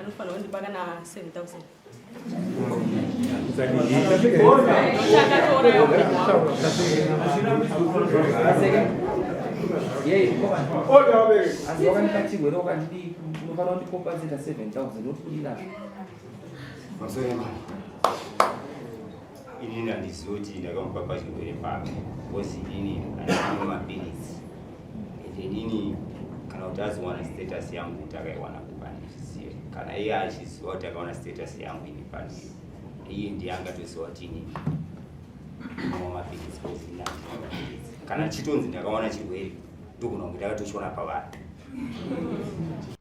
anofanira kundipa kana 7,000. Ini ndizoti ndakamupapa chirwere pake kozi ini andina mapirizi ini kana kuti aziwana status yangu kuti akaiwana kupandisiye kana iye achiziva kuti akaona status yangu ini pandiri iye ndiye angatoziva kuti ini ndinamwa mapirizi kozi ini andina mapirizi kana chitonzi ndakaona chirwere ndogona kuti ndakatochiona pavanhu.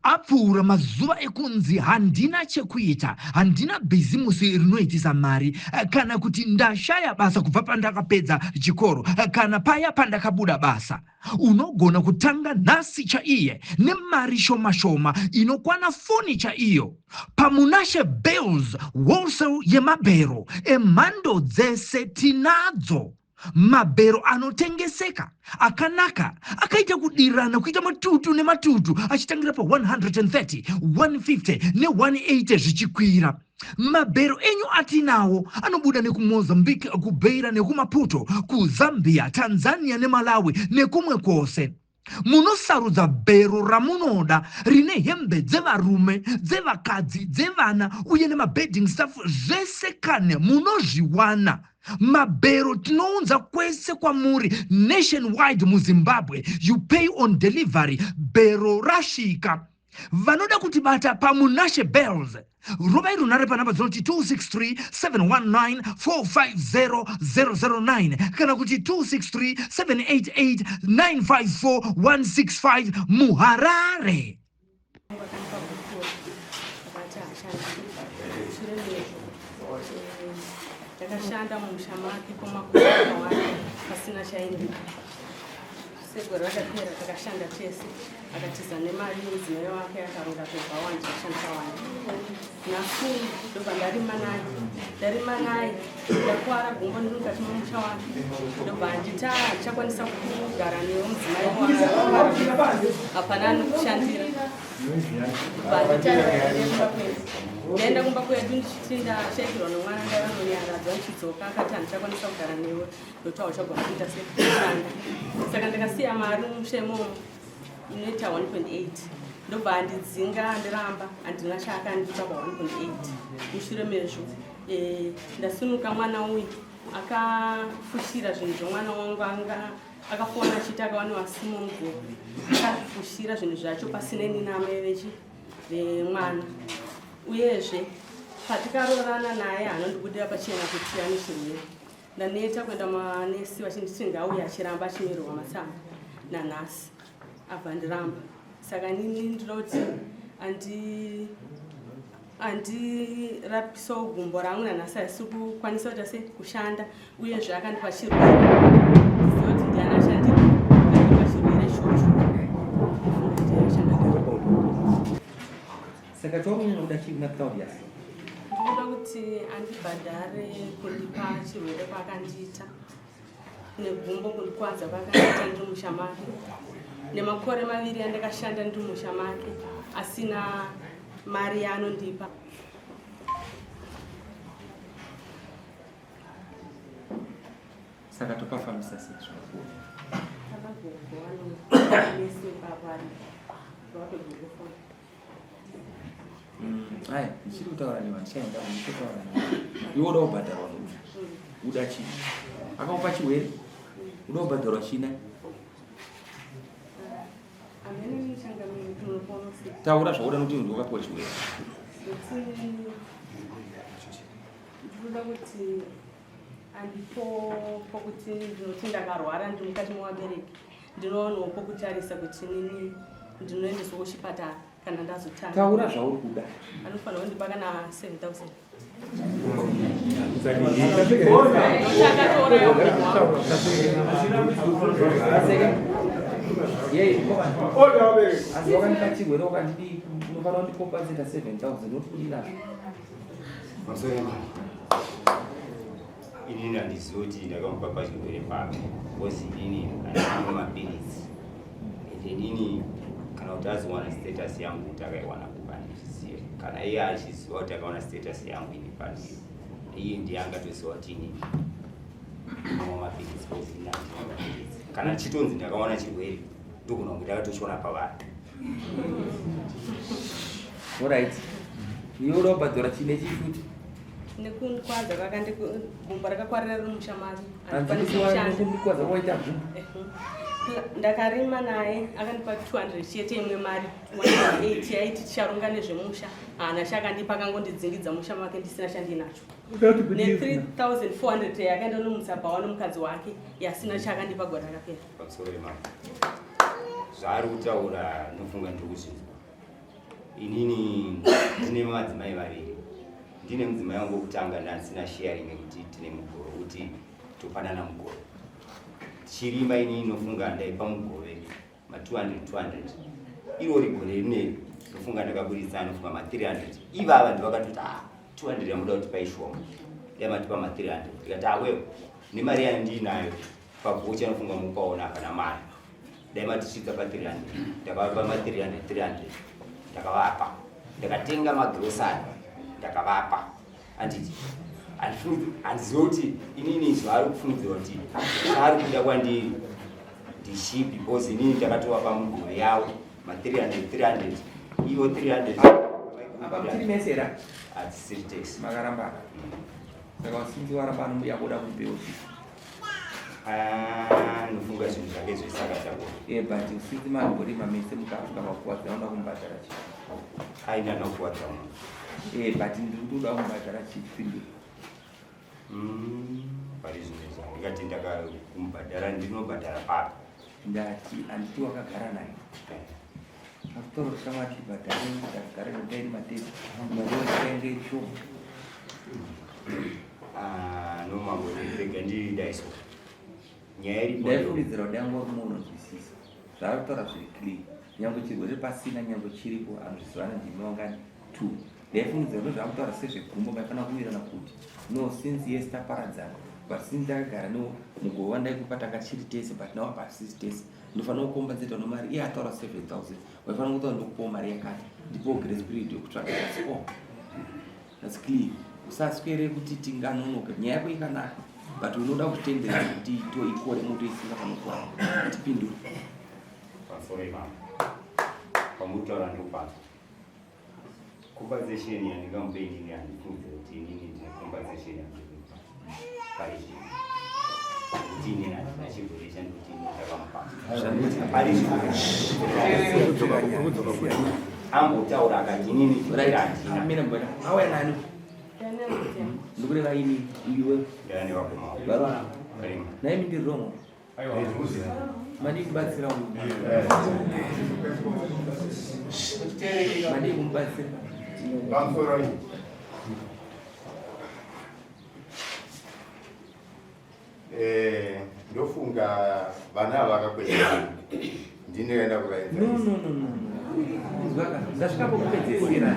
Apfuura mazuva ekunzi handina chekuita, handina bhizimusi rinoitisa mari, kana kuti ndashaya basa kubva pandakapedza chikoro, kana paya pandakabuda basa. Unogona kutanga nhasi chaiye nemari shoma shoma inokwana foni chaiyo. Pamunashe Bells wholesale yemabhero emhando dzese tinadzo. Mabhero anotengeseka akanaka akaita kudirana kuita matutu nematutu achitangira pa 130, 150 ne180 zvichikwira. Mabhero enyu atinawo anobuda nekumozambique, kubeira nekumaputo, kuzambia, Tanzania neMalawi nekumwe kwose. Munosarudza bhero ramunoda rine hembe dzevarume, dzevakadzi, dzevana uye nemabeding staff zvese kane munozviwana. Mabhero tinounza kwese kwamuri nationwide muZimbabwe. You pay on delivery. Bhero rashika. Vanoda kutibata pamunashe Bells. Robai runare panamba dzinoti 263-719-450-009 kana kuti 263-788-954-165 muHarare. Ndakashanda mumushamaki kwamakore akawanda pasina chaindi. Segore rakapera takashanda tese akatiza nemari mudzimai wake akaronga pebva wanje ashandisa wanje. Nafu ndobva ndarima naye ndakwara gumbo ndiri mukati momusha wake ndobva ndita ndichakwanisa kugara newe mudzimai wake hapana anokushandira ndaenda kumba kwedu ndichiti ndashekirwa nomwana ndaivanonyaradza ndichidzoka akati handichakwanisa kugara newe ndotaura uchagona kuita sekushanda. Saka ndikasiya mari mumushemomo inoita 1.8 ndobva ndidzinga ndiramba handina chaakandipa pa 1.8. Mushure mezvo ndasimuka mwana uyu akafushira zvinhu zvomwana wangu akafona achiti akawaniwa simo mugoro akafushira zvinhu zvacho pasineni namai vemwana. Uyezve patikarorana naye hanondibudira pachena kuti ane chirwere. Ndaneta kuenda manesi vachinditi ngauya achiramba achinyorerwa matsamba nanhasi abva ndiramba. Saka nini ndinoda kuti andirapisawo gumbo rangu nanhasi haisi kukwanisa kuita sei kushanda. Uyezve akandipa chirwere ndiziva kuti ndiani ashandira akandipa chirwere ichocho. Saka tomunoda china Claudia. Ndinoda kuti andibhadhare kundipa chirwere kwakandiita negumbo kundikwadza kwakandiita ndiri mushamake nemakore 2 andakashanda ndiri mushamake asina mari yaanondipa. Saka tokafambisa secho. Hai, ndichiri kutaura nevachaenda ndikutaura iwe uda kubhadharwa uda chii? Akakupa chirwere uda kubhadharwa china? Taura zvauda nokuti munhu wakapiwa chirwere. Ndinoda kuti andipo pokuti ndinoti ndakarwara ndiri mukati mevabereki ndinowanawo pokutarisa kuti nini ndinoendeswa kuchipatara kana ndazotanga. Taura zvauri kuda. Anofanira kundipa kana 7,000. Ini ndizoti ndakamupapa chirwere pake kozi ini andina mapirizi ini kana kuti aziwana status yangu kuti akaiwana kupandisiye kana iye achiziva kuti akaona status yangu ini pani iye ndiye angatoziva kuti inini ndinwa mapirisi kozina kana chitonzi ndakaona chirwere ndogona kunge ndakatochiona pavanhu. Alright. Iwe urobhadhara chine chifuti nekukwadza gumba rakakwarira riri mushamari andikwadza waita gumba ndakarima naye akandipa 200 chete imwe mari 180 yaiti ticharonga nezvemusha hana chakandipa akangondidzingidza musha make ndisina chandinacho ne3400 yakaenda nomutsabhawa nomukadzi wake yasina chakandipa gore rakapera pamusoro wemama zvaari kutaura nofunga ndokuzvinzwa. Inini ndine madzimai vaviri, ndine mudzimai wangu wekutanga ndasina sharing yekuti tine mugoro kuti topanana mugoro. Tichirima inini nofunga ndaipa mugove ma 200 irori gore rineri nofunga ndakaburitsa nofunga ma 300 ivava ndivakatoti 200 yamuda kuti paishoma yamatipa ma 300 ndikati awewo nemari yandinayo pavoucha nofunga mupaona kana mari daimatisvika pa 300 ndakavapa ma 300 ndakavapa ndakatenga magrosari ndakavapa anditi handiziva kuti inini zvaari kufungidzira kuti zvaari kuda kwandiri ndishipi because inini ndakatovapa mugove yavo ma 300 ivo 300 apa mtiri mesera hatisiri taxi makaramba saka usinzi waramba anomuya kuda kupeuti nofunga zvinhu zvake zvisaka tako but usinzi mangori mamese mukafuka makuwadza anoda kumbadhara chi aina nokuwadza but ndikuda kumbadhara chipindu pari zvinhu zvangu ndikati ndakakumbhadhara ndinobhadhara papi ndati anditi wakagara naye akutoro kushamati bhadhare ndakagara nodairi matete maoaenge ishoma nomangorega ndiri daiso nyaya iripodaifunidzira kuti angori munhu unonzwisisa zvaari kutaura zviri clean nyange chirwere pasina nyange chiripo anozvisivana ndimawangani 2 ndaifunidzira kuti zvakutaura sezvegumbo maifanira kuvirana kuti no since yes taparadzana but since takagara no mugova ndaikupa takachiri tese but now pasisi tese ndofanira kukombenzeta nomari iye ataura 7000 waifanira kutaura ndokupawo mari yakati ndipo grace period yokutsvaga that's clear usaswere kuti tinganonoka nyaya yako ikanaka but unoda kutendera kuti toikore moto isingafanokuwa tipindure pasoro imama pamutaura ndopano compensation yandingamupe inini handifungidzira kuti inini ndine compensation yandipa pari zvinhu kuti inini handina chirwere chandokuti inini ndakamupa pari zvinhu ambotaura akati inini handina auya nani ndikureva ini iwe ndani wakoma naye mindiri romo madi kubatsira madi kumubatsira ndofunga vana vakakweshera ndinoenda kuraidza ndasvikambokupedzesera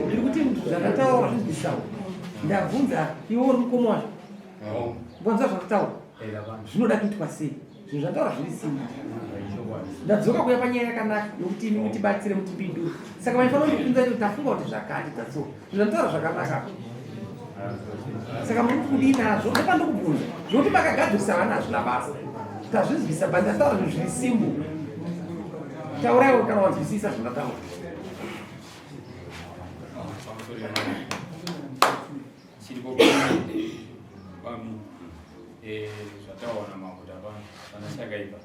ndiri kuti zvakataura zvinzisawo ndabvunza iwe uri mukoma wazvo mbonza zvakataura zvinoda kuitwa sei zvinhu zvataura zviri simba ndadzoka kuya panyaya yakanaka yokuti imi mutibatsire mutipindure saka maifanira kundipinza kuti tafunga kuti zvakati tatsoka zvinhu zvataura zvakanaka saka muri kudii nazvo ndopandokubvunza zvokuti makagadzirisa vana hazvina basa tazvizivisa but ndataura zvinhu zviri simbo tauraiwo kana wanzwisisa zvandataura chiripo pami zvataona maguta pana chakaipa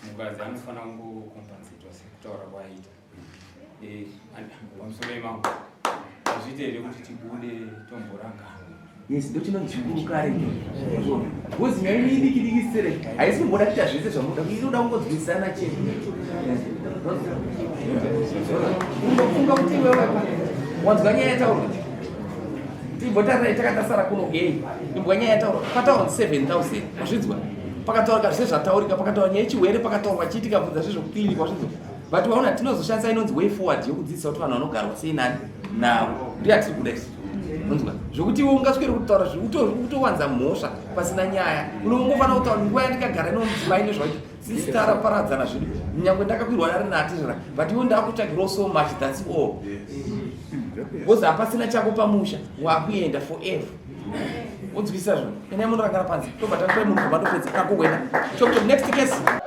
mukadzi anofanira kungokompensetwa sekutaura kwaita pamusoro imangu azviite here kuti tibude tomborangana yes ndotinonzi chikuru kare bhozi nyaya ine idikidikisire haisi kumboda kuita zvese zvamuda inoda kungodzwisana chete unofunga kuti iwewe wanzwa nyaya yataurwa timbotarira takatasara kuno gei imbwa nyaya yataurwa pataurwa 7000 azvidzwa pakataurika zvese zvataurika pakataurwa nyaya yechirwere pakataurwa chiitika bvunza zvezvekuklinika azvidzwa but waona tinozoshandisa inonzi way forward yokudzidzisa kuti vanhu vanogarwa sei nani navo ndiyo atiri kuda isi unzwa zvokuti iwe ungaswere kutaura utowanza mhosva pasina nyaya unongofanira kutaura nguva yandikagara nomudzimai nezvakuti sisitara paradzana zvidu nyange ndakakwirwa nari natizvera but iwe ndakutakirawo so much that's all Wozi hapasina chako pamusha wakuenda forever. What's visa? And I'm not going to pass. But I'm going to go to the next case.